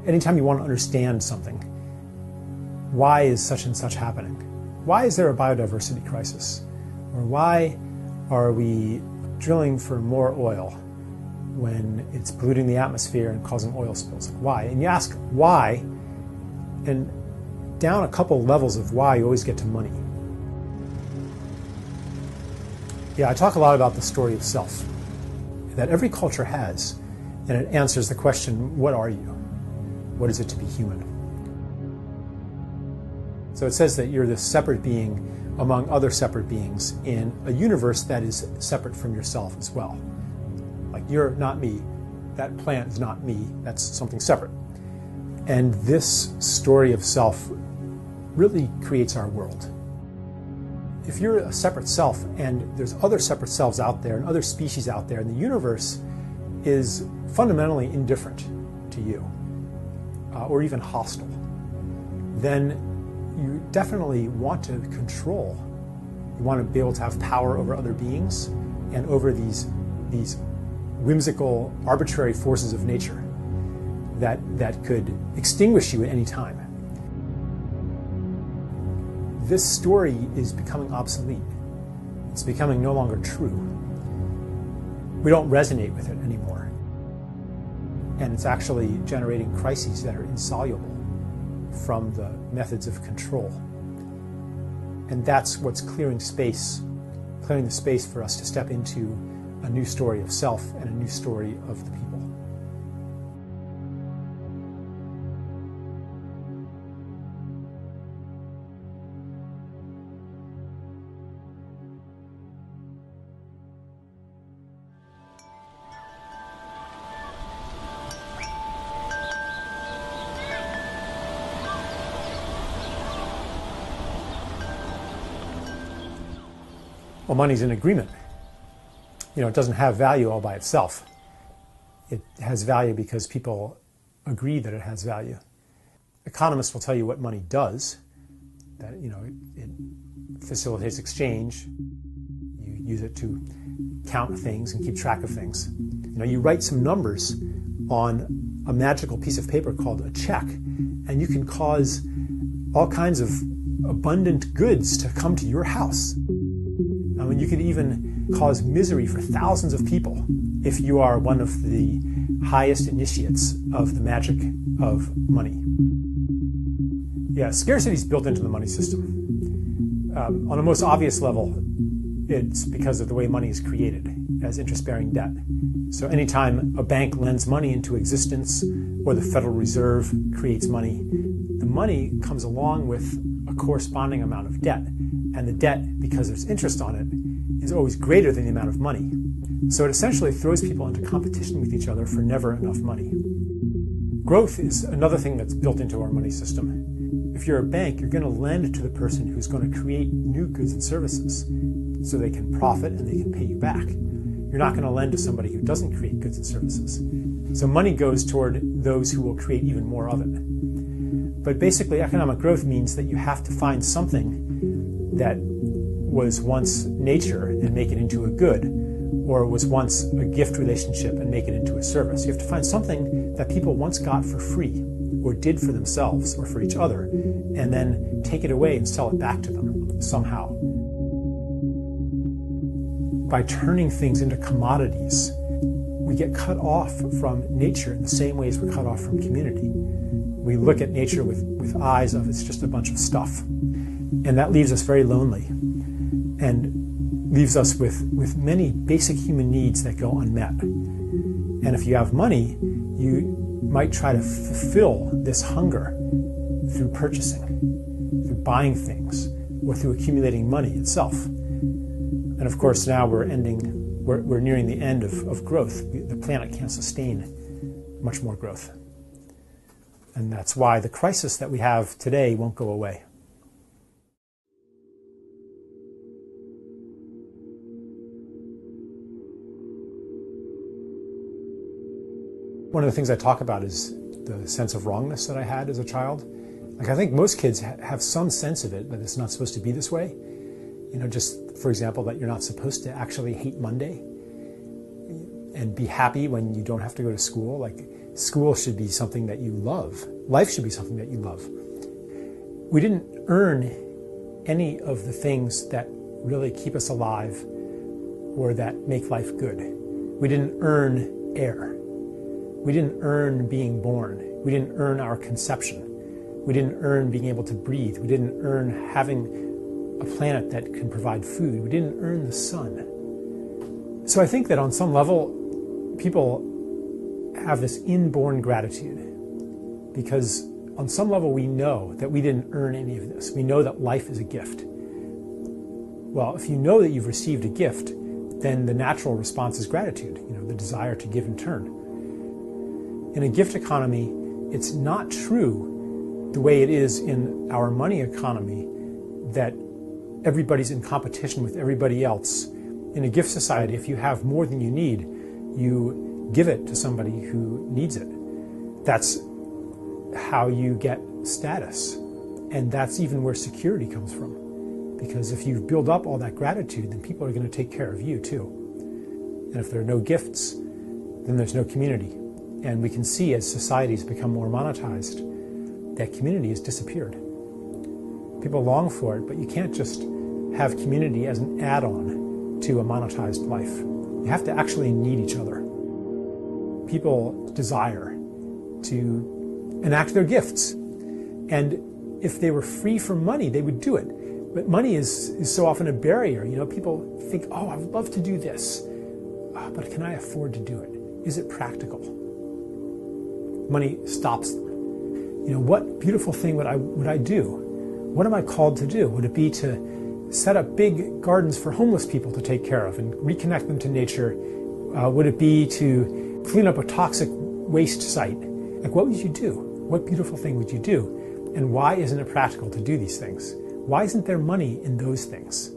anytime you want to understand something, why is such and such happening? Why is there a biodiversity crisis? Or why are we drilling for more oil when it's polluting the atmosphere and causing oil spills? Why? And you ask why, and down a couple levels of why, you always get to money. Yeah, I talk a lot about the story of self that every culture has, and it answers the question, what are you? What is it to be human? So it says that you're this separate being among other separate beings in a universe that is separate from yourself as well. Like, you're not me, that plant is not me, that's something separate. And this story of self really creates our world. If you're a separate self and there's other separate selves out there and other species out there, and the universe is fundamentally indifferent to you, or even hostile, then you definitely want to control. You want to be able to have power over other beings and over these whimsical, arbitrary forces of nature that could extinguish you at any time. This story is becoming obsolete. It's becoming no longer true. We don't resonate with it anymore. And it's actually generating crises that are insoluble from the methods of control. And that's what's clearing the space for us to step into a new story of self and a new story of the people. Well, money's an agreement. It doesn't have value all by itself. It has value because people agree that it has value. Economists will tell you what money does, that it facilitates exchange. You use it to count things and keep track of things. You write some numbers on a magical piece of paper called a check, and you can cause all kinds of abundant goods to come to your house. You could even cause misery for thousands of people if you are one of the highest initiates of the magic of money. Yeah, scarcity is built into the money system. On a most obvious level, it's because of the way money is created as interest-bearing debt. So anytime a bank lends money into existence or the Federal Reserve creates money, the money comes along with a corresponding amount of debt. And the debt, because there's interest on it, is always greater than the amount of money. So it essentially throws people into competition with each other for never enough money. Growth is another thing that's built into our money system. If you're a bank, you're going to lend to the person who's going to create new goods and services so they can profit and they can pay you back. You're not going to lend to somebody who doesn't create goods and services. So money goes toward those who will create even more of it. But basically, economic growth means that you have to find something that was once nature and make it into a good, or was once a gift relationship and make it into a service. You have to find something that people once got for free, or did for themselves or for each other, and then take it away and sell it back to them somehow. By turning things into commodities, we get cut off from nature in the same ways we're cut off from community. We look at nature with eyes of it's just a bunch of stuff. And that leaves us very lonely and leaves us with many basic human needs that go unmet. And if you have money, you might try to fulfill this hunger through purchasing, through buying things, or through accumulating money itself. And of course, now we're nearing the end of growth. The planet can't sustain much more growth. And that's why the crisis that we have today won't go away. One of the things I talk about is the sense of wrongness that I had as a child. I think most kids have some sense of it, that it's not supposed to be this way. Just for example, that you're not supposed to actually hate Monday. and be happy when you don't have to go to school. Like, school should be something that you love. Life should be something that you love. We didn't earn any of the things that really keep us alive or that make life good. We didn't earn air. We didn't earn being born. We didn't earn our conception. We didn't earn being able to breathe. We didn't earn having a planet that can provide food. We didn't earn the sun. So I think that on some level, people have this inborn gratitude because on some level we know that we didn't earn any of this. We know that life is a gift. Well, if you know that you've received a gift, then the natural response is gratitude, the desire to give in turn. In a gift economy, it's not true the way it is in our money economy that everybody's in competition with everybody else. In a gift society, if you have more than you need, you give it to somebody who needs it. That's how you get status. And that's even where security comes from. Because if you build up all that gratitude, then people are going to take care of you too. And if there are no gifts, then there's no community. And we can see as societies become more monetized, that community has disappeared. People long for it, but you can't just have community as an add-on to a monetized life. You have to actually need each other. People desire to enact their gifts. And if they were free from money, they would do it. But money is so often a barrier. People think, oh, I would love to do this, but can I afford to do it? Is it practical? Money stops them. What beautiful thing would I do? What am I called to do? Would it be to set up big gardens for homeless people to take care of and reconnect them to nature? Would it be to clean up a toxic waste site? Like, what would you do? What beautiful thing would you do? And why isn't it practical to do these things? Why isn't there money in those things?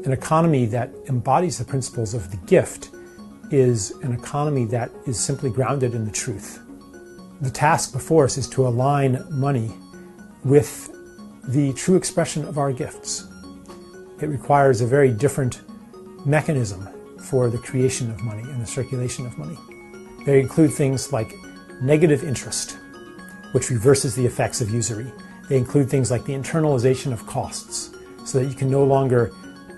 An economy that embodies the principles of the gift is an economy that is simply grounded in the truth. The task before us is to align money with the true expression of our gifts. It requires a very different mechanism for the creation of money and the circulation of money. They include things like negative interest, which reverses the effects of usury. They include things like the internalization of costs, so that you can no longer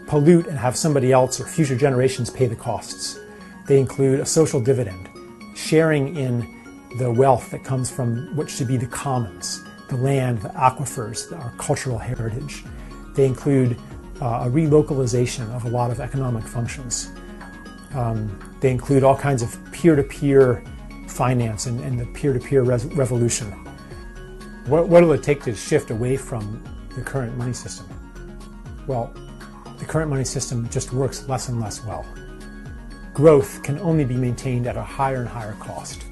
pollute and have somebody else or future generations pay the costs. They include a social dividend, sharing in the wealth that comes from what should be the commons, the land, the aquifers, our cultural heritage. They include a relocalization of a lot of economic functions. They include all kinds of peer-to-peer finance and the peer-to-peer revolution. What will it take to shift away from the current money system? Well, the current money system just works less and less well. Growth can only be maintained at a higher and higher cost.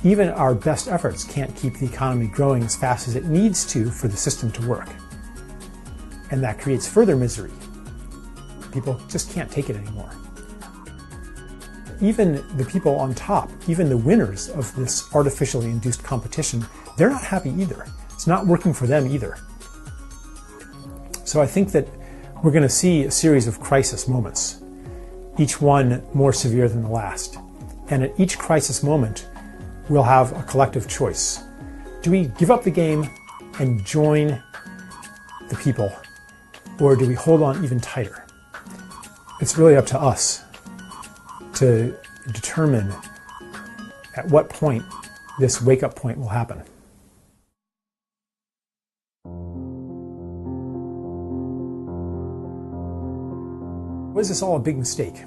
Even our best efforts can't keep the economy growing as fast as it needs to for the system to work. And that creates further misery. People just can't take it anymore. Even the people on top, even the winners of this artificially induced competition, they're not happy either. It's not working for them either. So I think that we're going to see a series of crisis moments, each one more severe than the last. And at each crisis moment, we'll have a collective choice. Do we give up the game and join the people, or do we hold on even tighter? It's really up to us to determine at what point this wake-up point will happen. Was this all a big mistake?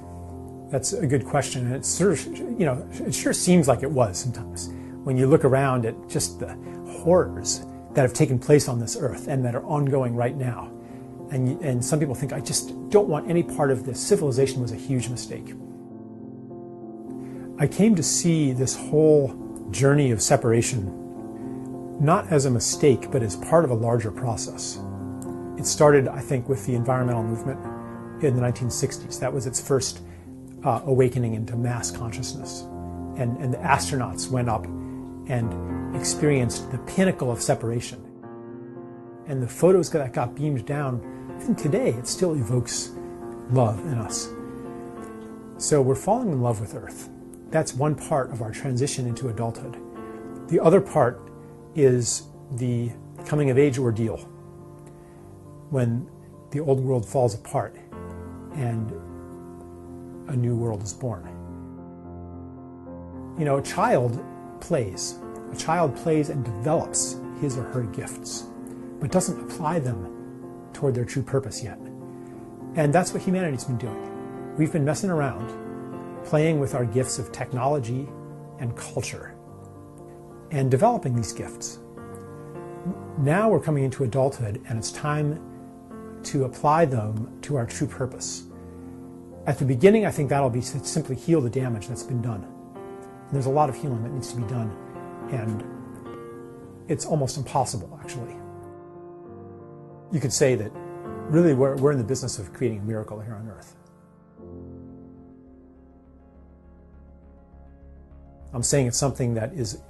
That's a good question, and it sure seems like it was sometimes. When you look around at just the horrors that have taken place on this earth and that are ongoing right now, and some people think, I just don't want any part of this. Civilization was a huge mistake. I came to see this whole journey of separation not as a mistake, but as part of a larger process. It started, I think, with the environmental movement in the 1960s. That was its first awakening into mass consciousness. And the astronauts went up and experienced the pinnacle of separation. And the photos that got beamed down, even today, it still evokes love in us. So we're falling in love with Earth. That's one part of our transition into adulthood. The other part is the coming of age ordeal, when the old world falls apart and a new world is born. You know, a child plays. A child plays and develops his or her gifts, but doesn't apply them toward their true purpose yet. And that's what humanity's been doing. We've been messing around, playing with our gifts of technology and culture, and developing these gifts. Now we're coming into adulthood, and it's time to apply them to our true purpose. At the beginning, I think that'll be to simply heal the damage that's been done. And there's a lot of healing that needs to be done, and it's almost impossible, actually. You could say that really we're in the business of creating a miracle here on Earth. I'm saying it's something that is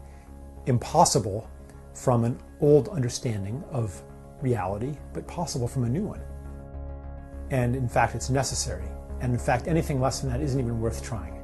impossible from an old understanding of reality, but possible from a new one. And in fact, it's necessary. And in fact, anything less than that isn't even worth trying.